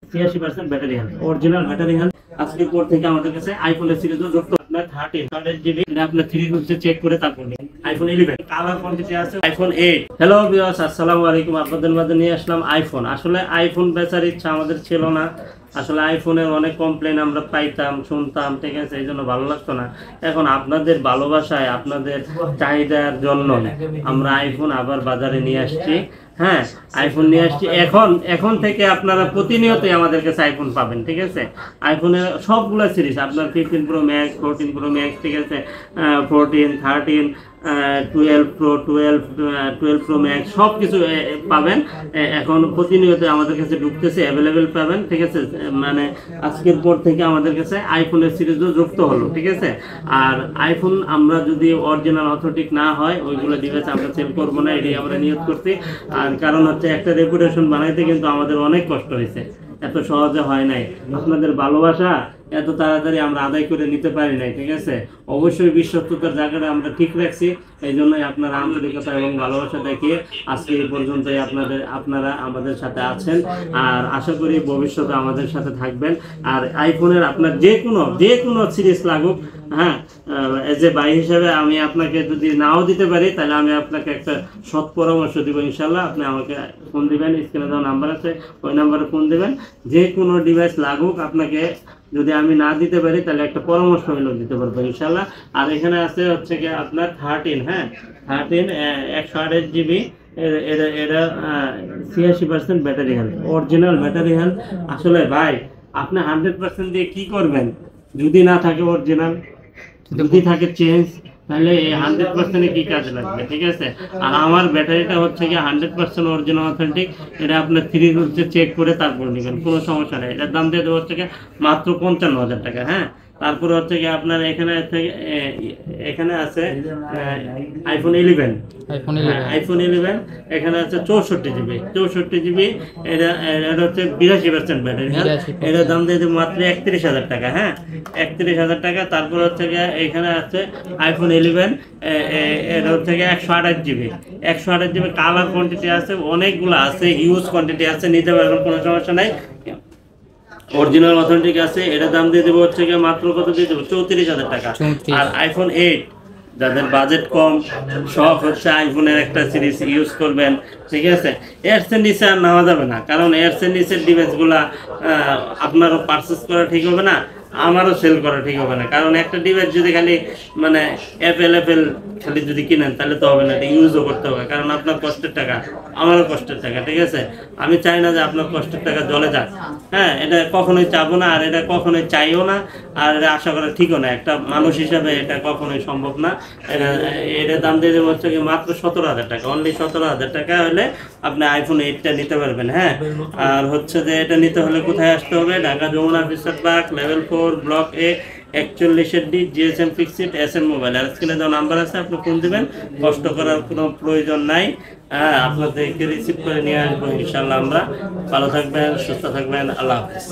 86% battery health, original battery health. আজকের পর থেকে আমাদের কাছে আইফোন এর সিরিজও যুক্ত। আপনার 13 জিবি এটা আপনার 3 রুপসে চেক করে তারপর নিন। আইফোন 11 কালার কোয়ান্টিটি আছে, আইফোন 8। হ্যালো ভিউয়ার্স, আসসালামু আলাইকুম। আপনাদের মাঝে নিয়ে আসলাম আইফোন। আসলে আইফোন বেচার ইচ্ছা আমাদের ছিল না। আসলে আইফোনের অনেক কমপ্লেন আমরা পাইতাম, শুনতাম, ঠিক আছে, এই জন্য ভালো লাগতো না। এখন আপনাদের ভালোবাসায়, আপনাদের চাহিদার জন্য আমরা আইফোন আবার বাজারে নিয়ে আসছি। হ্যাঁ, আইফোন নিয়ে আসছি। এখন থেকে আপনারা প্রতিনিয়তই আমাদের কাছে আইফোন পাবেন, ঠিক আছে। আইফোনের সবগুলো সিরিজ আপনার 15 প্রো ম্যাক্স, 14 প্রো ম্যাক্স, ঠিক আছে, 14, 13, 12 প্রো, 12 প্রো ম্যাক্স সব কিছু পাবেন। এখন প্রতিনিয়ত আমাদের কাছে ঢুকতেছে, অ্যাভেলেবেল পাবেন, ঠিক আছে। মানে আজকের পর থেকে আমাদের কাছে আইফোনের সিরিজও যুক্ত হলো, ঠিক আছে। আর আইফোন আমরা যদি অরিজিনাল অথেন্টিক না হয় ওইগুলো ডিভাইস আমরা সেল করবো না, এটাই আমরা নিয়ত করছি। আর কারণ হচ্ছে একটা রেপুটেশন বানাইতে কিন্তু আমাদের অনেক কষ্ট হয়েছে, এত সহজে হয় নাই। আপনাদের ভালোবাসা এত তাড়াতাড়ি আমরা আদায় করে নিতে পারি নাই, ঠিক আছে। অবশ্যই বিশ্বস্ততার জায়গাটা আমরা ঠিক রাখছি। এই জন্যই আপনারা আন্তরিকতা এবং ভালোবাসা দেখিয়ে আজকে এই পর্যন্তই আপনারা আমাদের সাথে আছেন। আর আশা করি ভবিষ্যতে আমাদের সাথে থাকবেন। আর আইফোনের আপনার যে কোনো সিরিজ লাগুক, হ্যাঁ, এজ এ ভাই হিসেবে আমি আপনাকে যদি নাও দিতে পারি তাহলে আমি আপনাকে একটা সৎ পরামর্শ দিব ইনশাল্লাহ। আপনি আমাকে ফোন দিবেন, স্ক্রিনে দেওয়া নাম্বার আছে, ওই নাম্বারে ফোন দিবেন। যে কোনো ডিভাইস লাগুক, আপনাকে যদি আমি না দিতে পারি তাহলে একটা পরামর্শ হইলেও দিতে পারবো ইনশাল্লাহ। আর এখানে আছে হচ্ছে কি আপনার 13, হ্যাঁ, 13 128 জিবি। এটা 86% battery health, original battery health. আসলে ভাই আপনি 100% দিয়ে কি করবেন যদি না থাকে অরিজিনাল, যদি থাকে চেঞ্জ, তাহলে এই 100% কি কাজে লাগবে, ঠিক আছে। আর আমার ব্যাটারিটা হচ্ছে কি 100% অরিজিনাল অথেন্টিক। এটা আপনার 3 রুপসে চেক করে তারপর নেবেন, কোনো সমস্যা নেই। এটার দাম দিয়ে দেবো হচ্ছে কি মাত্র 55,000 টাকা। হ্যাঁ, তারপরে হচ্ছে কি আপনার এখানে আছে আইফোন 11, আইফোন 11। এখানে আছে 64 জিবি, 64 জিবি। এটা হচ্ছে 82% ব্যাটারি। এটার দাম দিয়ে দেবো মাত্র 31,000 টাকা। হ্যাঁ, 31,000 টাকা। তারপর হচ্ছে গিয়ে এখানে আছে আইফোন 11, এটা হচ্ছে গিয়ে 128 জিবি, 128 জিবি। কালার কোয়ান্টিটি আছে, অনেকগুলো আছে, হিউজ কোয়ান্টিটি আছে, নিতে পারবেন, কোনো সমস্যা নাই। অরিজিনাল অথেন্টিক আছে। এটা দাম দিয়ে দেবো হচ্ছে গিয়ে মাত্র কত দিয়ে দেবো 34,000 টাকা। আর আইফোন 8 যাদের বাজেট কম, শখ হচ্ছে আইফোনের একটা সিরিজ ইউজ করবেন, ঠিক আছে, এয়ারসের নিচে আর নেওয়া যাবে না। কারণ এয়ারসের নিচের ডিভাইসগুলা আপনারও পারচেস করা ঠিক হবে না, আমারও সেল করা ঠিক হবে না। কারণ একটা ডিভাইস যদি খালি মানে অ্যাপেল খালি যদি কিনেন তাহলে তো হবে না, এটা ইউজও করতে হবে। কারণ আপনার কষ্টের টাকা, আমারও কষ্টের টাকা, ঠিক আছে। আমি চাই না যে আপনার কষ্টের টাকা জলে যাক। হ্যাঁ, এটা কখনোই চাবো না, আর এটা কখনোই চাইও না, আর এটা আশা করা ঠিকও না। একটা মানুষ হিসাবে এটা কখনোই সম্ভব না। এটার দাম দিয়ে দেবো হচ্ছে কি মাত্র 17,000 টাকা। অনলি 17,000 টাকা হলে আপনি আইফোন 8টা নিতে পারবেন। হ্যাঁ, আর হচ্ছে যে এটা নিতে হলে কোথায় আসতে হবে? Dhaka Jamuna future park, level 4, block A, 41D, GSM fixed, SM mobile. আর স্ক্রিনে দেওয়া নাম্বার আছে, আপনি ফোন দিবেন, কষ্ট করার কোনো প্রয়োজন নাই। হ্যাঁ, আপনাদেরকে রিসিভ করে নিয়ে আসবো ইনশাল্লাহ আমরা। ভালো থাকবেন, সুস্থ থাকবেন, আল্লাহ হাফেজ।